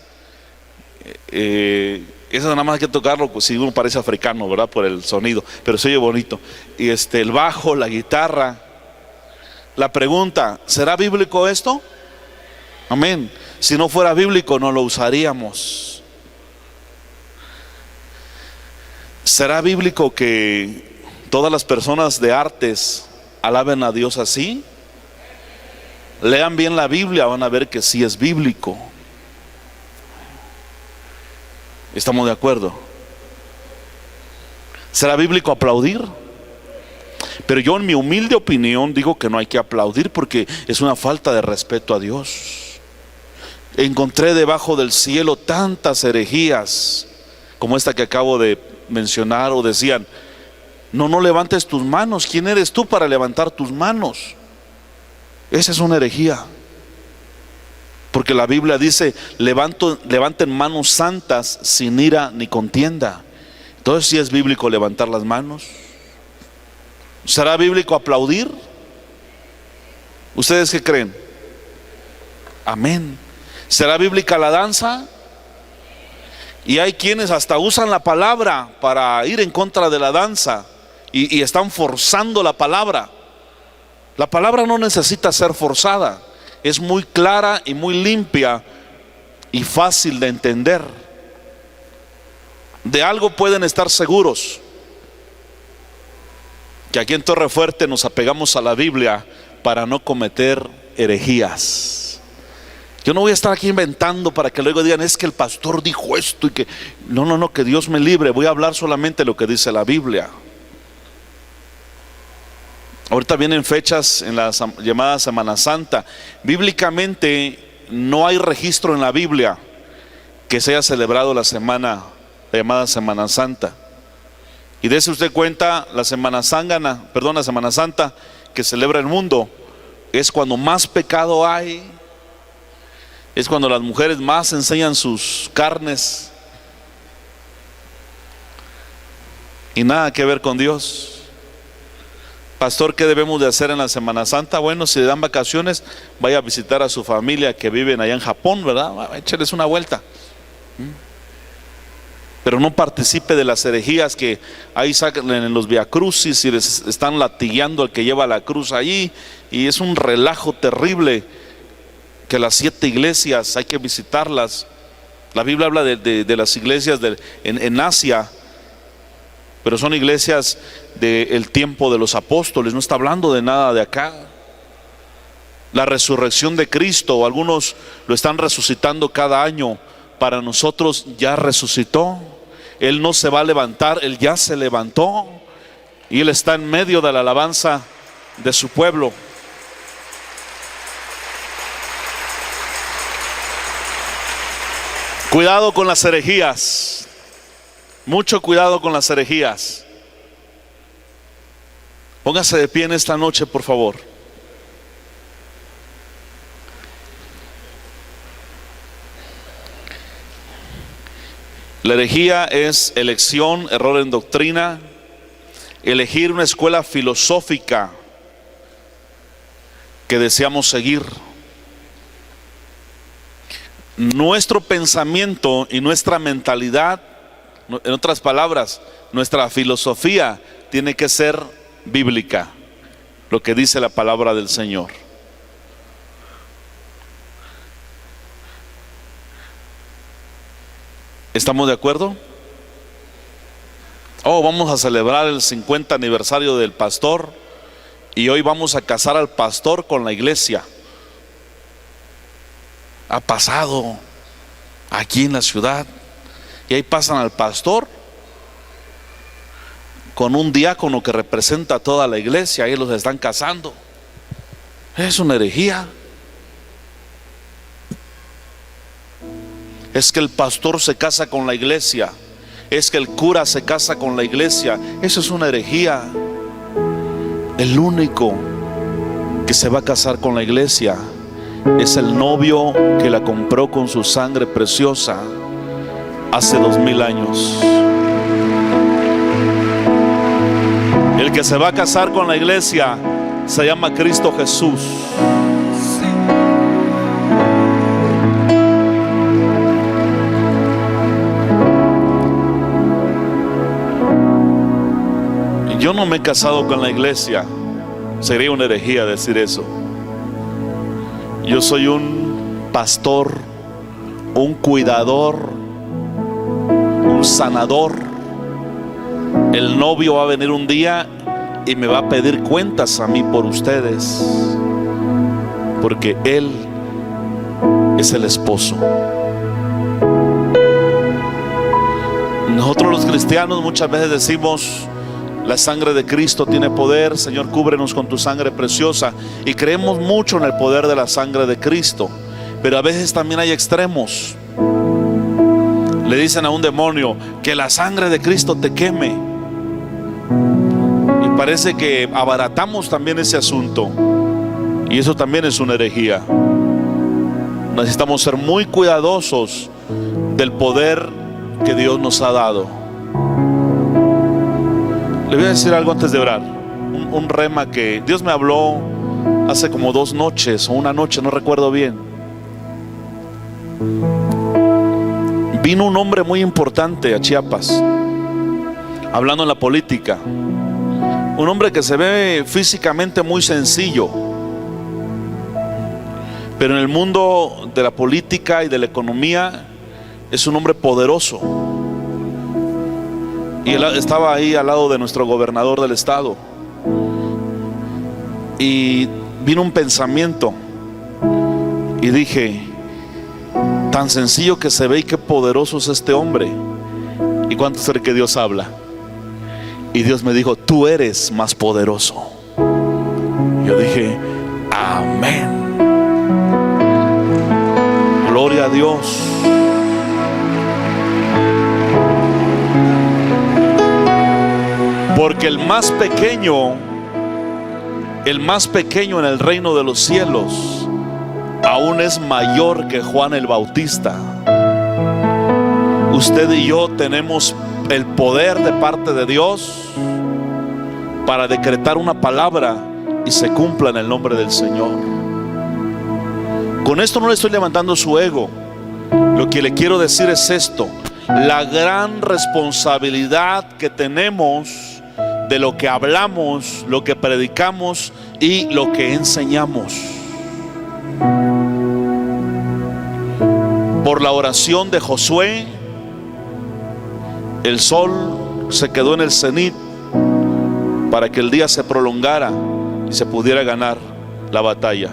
Eso nada más hay que tocarlo, pues si uno parece africano, ¿verdad? Por el sonido, pero se oye bonito. Y el bajo, la guitarra. La pregunta: ¿será bíblico esto? Amén. Si no fuera bíblico, no lo usaríamos. ¿Será bíblico que todas las personas de artes alaben a Dios así? Lean bien la Biblia, van a ver que sí es bíblico. ¿Estamos de acuerdo? ¿Será bíblico aplaudir? Pero yo, en mi humilde opinión, digo que no hay que aplaudir, porque es una falta de respeto a Dios. Encontré debajo del cielo tantas herejías como esta que acabo de mencionar, o decían: no levantes tus manos. ¿Quién eres tú para levantar tus manos? Esa es una herejía, porque la Biblia dice: levanten manos santas sin ira ni contienda. Entonces, ¿sí es bíblico levantar las manos? ¿Será bíblico aplaudir? ¿Ustedes qué creen? Amén. ¿Será bíblica la danza? Y hay quienes hasta usan la palabra para ir en contra de la danza, y están forzando la palabra. La palabra no necesita ser forzada. Es muy clara y muy limpia y fácil de entender. De algo pueden estar seguros: que aquí en Torre Fuerte nos apegamos a la Biblia para no cometer herejías. Yo no voy a estar aquí inventando para que luego digan: es que el pastor dijo esto, y que no, que Dios me libre. Voy a hablar solamente lo que dice la Biblia. Ahorita vienen fechas en la llamada Semana Santa. Bíblicamente no hay registro en la Biblia que se haya celebrado la llamada Semana Santa. Y dése usted cuenta, la Semana Santa que celebra el mundo es cuando más pecado hay, es cuando las mujeres más enseñan sus carnes, y nada que ver con Dios. Pastor, ¿qué debemos de hacer en la Semana Santa? Bueno, si le dan vacaciones, vaya a visitar a su familia que viven allá en Japón, ¿verdad? Écheles una vuelta. Pero no participe de las herejías que ahí sacan en los viacrucis y les están latigueando al que lleva la cruz allí, y es un relajo terrible. Que las 7 iglesias hay que visitarlas. La Biblia habla de las iglesias en Asia, pero son iglesias del tiempo de los apóstoles, no está hablando de nada de acá. La resurrección de Cristo, algunos lo están resucitando cada año. Para nosotros ya resucitó. Él no se va a levantar, Él ya se levantó, y Él está en medio de la alabanza de su pueblo. Cuidado con las herejías, mucho cuidado con las herejías. Póngase de pie en esta noche, por favor. La herejía es elección, error en doctrina, elegir una escuela filosófica que deseamos seguir. Nuestro pensamiento y nuestra mentalidad, en otras palabras, nuestra filosofía tiene que ser bíblica, lo que dice la palabra del Señor. ¿Estamos de acuerdo? Oh, vamos a celebrar el 50 aniversario del pastor y hoy vamos a casar al pastor con la iglesia. Ha pasado aquí en la ciudad y ahí pasan al pastor con un diácono que representa a toda la iglesia, ahí los están casando. Es una herejía. Es que el pastor se casa con la iglesia, es que el cura se casa con la iglesia. Eso es una herejía. El único que se va a casar con la iglesia es el novio que la compró con su sangre preciosa hace 2000 años. El que se va a casar con la iglesia se llama Cristo Jesús. Yo no me he casado con la iglesia. Sería una herejía decir eso. Yo soy un pastor, un cuidador, un sanador. El novio va a venir un día y me va a pedir cuentas a mí por ustedes, porque Él es el esposo. Nosotros los cristianos muchas veces decimos: la sangre de Cristo tiene poder, Señor, cúbrenos con tu sangre preciosa, y creemos mucho en el poder de la sangre de Cristo. Pero a veces también hay extremos. Le dicen a un demonio: que la sangre de Cristo te queme. Y parece que abaratamos también ese asunto, y eso también es una herejía. Necesitamos ser muy cuidadosos del poder que Dios nos ha dado. Le voy a decir algo antes de orar. Un rema que Dios me habló hace como 2 noches o una noche, no recuerdo bien. Vino un hombre muy importante a Chiapas, hablando en la política. Un hombre que se ve físicamente muy sencillo, pero en el mundo de la política y de la economía es un hombre poderoso. Y él estaba ahí al lado de nuestro gobernador del estado. Y vino un pensamiento y dije: tan sencillo que se ve y qué poderoso es este hombre. ¿Y cuánto es que Dios habla? Y Dios me dijo: tú eres más poderoso. Yo dije: amén. Gloria a Dios. Porque el más pequeño en el reino de los cielos aún es mayor que Juan el Bautista. Usted y yo tenemos el poder de parte de Dios para decretar una palabra y se cumpla en el nombre del Señor. Con esto no le estoy levantando su ego. Lo que le quiero decir es esto: la gran responsabilidad que tenemos de lo que hablamos, lo que predicamos y lo que enseñamos. Por la oración de Josué, el sol se quedó en el cenit para que el día se prolongara y se pudiera ganar la batalla.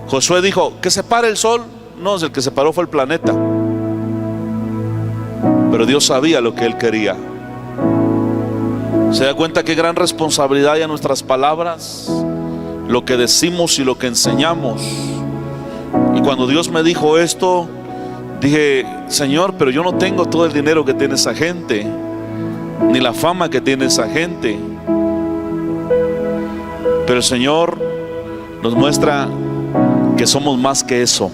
Josué dijo: que se pare el sol. No, el que se paró fue el planeta. Pero Dios sabía lo que Él quería. ¿Se da cuenta qué gran responsabilidad hay en nuestras palabras? Lo que decimos y lo que enseñamos. Y cuando Dios me dijo esto, dije: Señor, pero yo no tengo todo el dinero que tiene esa gente, ni la fama que tiene esa gente. Pero el Señor nos muestra que somos más que eso,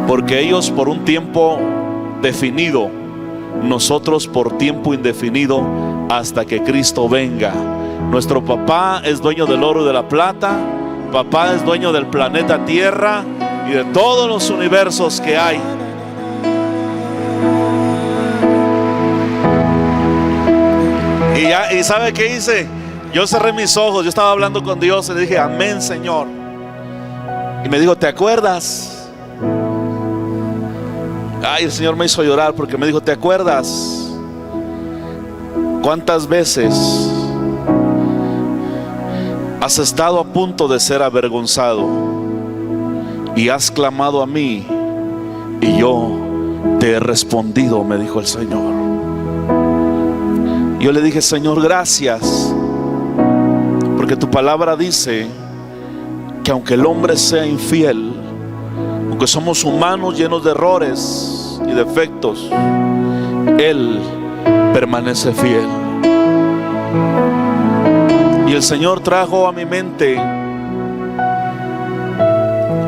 porque ellos por un tiempo definido, nosotros por tiempo indefinido, hasta que Cristo venga. Nuestro papá es dueño del oro y de la plata. Papá es dueño del planeta Tierra y de todos los universos que hay. Y ¿sabe qué hice? Yo cerré mis ojos, yo estaba hablando con Dios y le dije: amén, Señor. Y me dijo: ¿te acuerdas? Ay, el Señor me hizo llorar porque me dijo: ¿te acuerdas cuántas veces has estado a punto de ser avergonzado y has clamado a mí y yo te he respondido? Me dijo el Señor. Yo le dije: Señor, gracias, porque tu palabra dice que aunque el hombre sea infiel, aunque somos humanos llenos de errores y defectos, Él permanece fiel. Y el Señor trajo a mi mente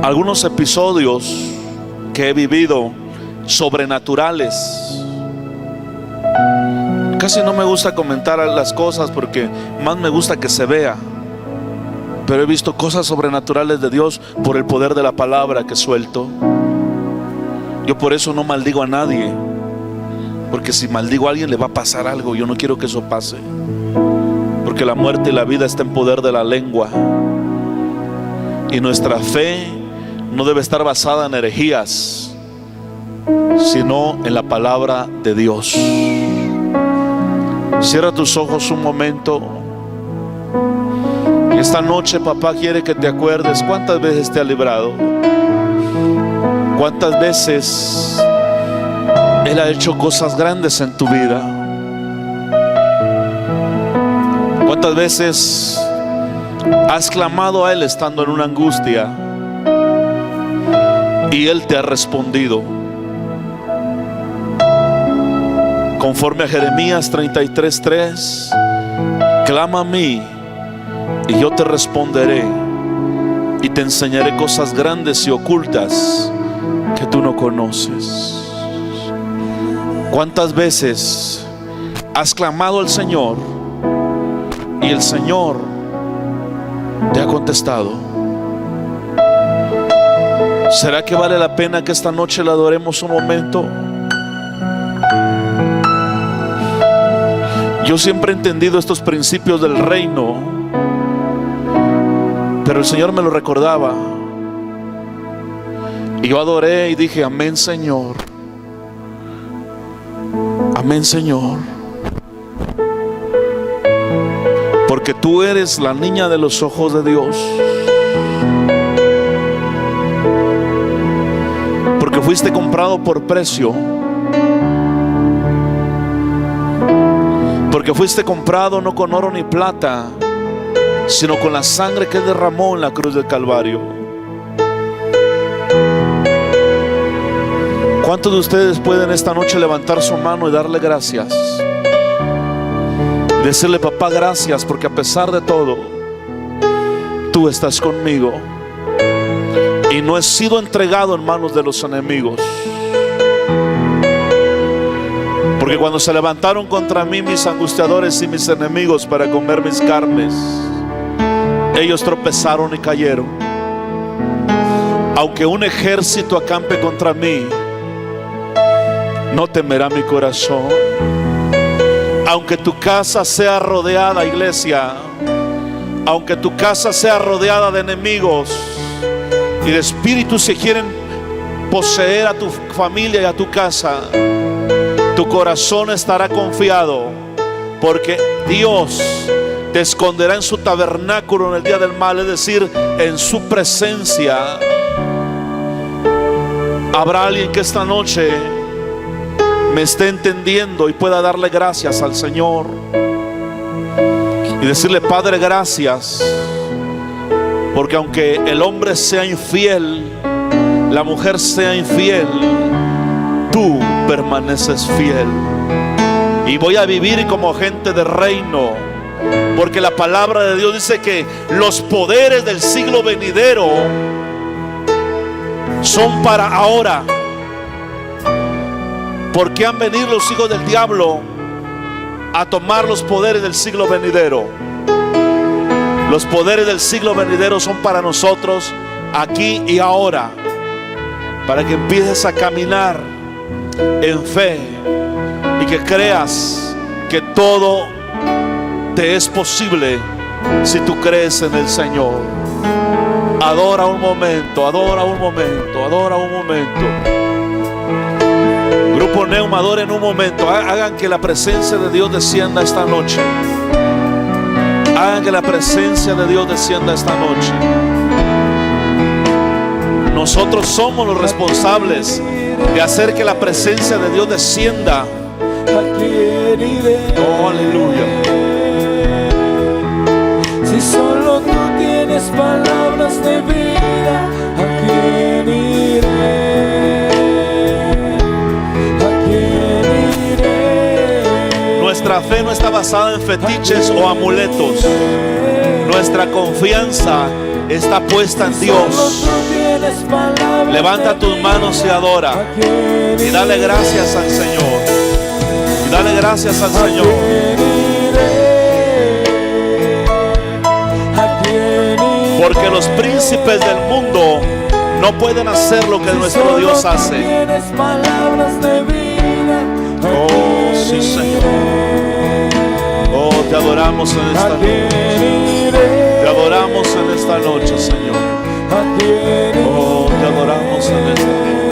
algunos episodios que he vivido sobrenaturales. Casi no me gusta comentar las cosas porque más me gusta que se vea, pero he visto cosas sobrenaturales de Dios por el poder de la palabra que suelto. Yo por eso no maldigo a nadie, porque si maldigo a alguien le va a pasar algo. Yo no quiero que eso pase, porque la muerte y la vida está en poder de la lengua. Y nuestra fe no debe estar basada en herejías, sino en la palabra de Dios. Cierra tus ojos un momento. Esta noche papá quiere que te acuerdes cuántas veces te ha librado, cuántas veces Él ha hecho cosas grandes en tu vida, cuántas veces has clamado a Él estando en una angustia y Él te ha respondido. Conforme a Jeremías 33:3, clama a mí y yo te responderé y te enseñaré cosas grandes y ocultas que tú no conoces. ¿Cuántas veces has clamado al Señor y el Señor te ha contestado? ¿Será que vale la pena que esta noche le adoremos un momento? Yo siempre he entendido estos principios del reino, pero el Señor me lo recordaba y yo adoré y dije: amén, Señor, amén, Señor, porque tú eres la niña de los ojos de Dios, porque fuiste comprado por precio, porque fuiste comprado no con oro ni plata, sino con la sangre que Él derramó en la cruz del Calvario. ¿Cuántos de ustedes pueden esta noche levantar su mano y darle gracias? Decirle: papá, gracias, porque a pesar de todo tú estás conmigo y no he sido entregado en manos de los enemigos. Porque cuando se levantaron contra mí mis angustiadores y mis enemigos para comer mis carnes, ellos tropezaron y cayeron. Aunque un ejército acampe contra mí, no temerá mi corazón. Aunque tu casa sea rodeada, iglesia, aunque tu casa sea rodeada de enemigos y de espíritus que quieren poseer a tu familia y a tu casa, tu corazón estará confiado, porque Dios te esconderá en su tabernáculo en el día del mal, es decir, en su presencia. Habrá alguien que esta noche me esté entendiendo y pueda darle gracias al Señor y decirle: Padre, gracias, porque aunque el hombre sea infiel, la mujer sea infiel, tú permaneces fiel. Y voy a vivir como gente de reino, porque la palabra de Dios dice que los poderes del siglo venidero son para ahora. ¿Por qué han venido los hijos del diablo a tomar los poderes del siglo venidero? Los poderes del siglo venidero son para nosotros aquí y ahora, para que empieces a caminar en fe y que creas que todo te es posible si tú crees en el Señor. Adora un momento, adora un momento, adora un momento. Grupo Neuma, adoren un momento. Hagan que la presencia de Dios descienda esta noche. Hagan que la presencia de Dios descienda esta noche. Nosotros somos los responsables de hacer que la presencia de Dios descienda. Oh, aleluya. Si solo tú tienes palabras de vida, ¿a quién iré? ¿A quién iré? Nuestra fe no está basada en fetiches o amuletos. Nuestra confianza está puesta en Dios. Levanta tus manos y adora. Y dale gracias al Señor. Y dale gracias al Señor. Porque los príncipes del mundo no pueden hacer lo que nuestro Dios hace. Oh, sí, Señor. Oh, te adoramos en esta noche. Te adoramos en esta noche, Señor. Oh, te adoramos en esta noche.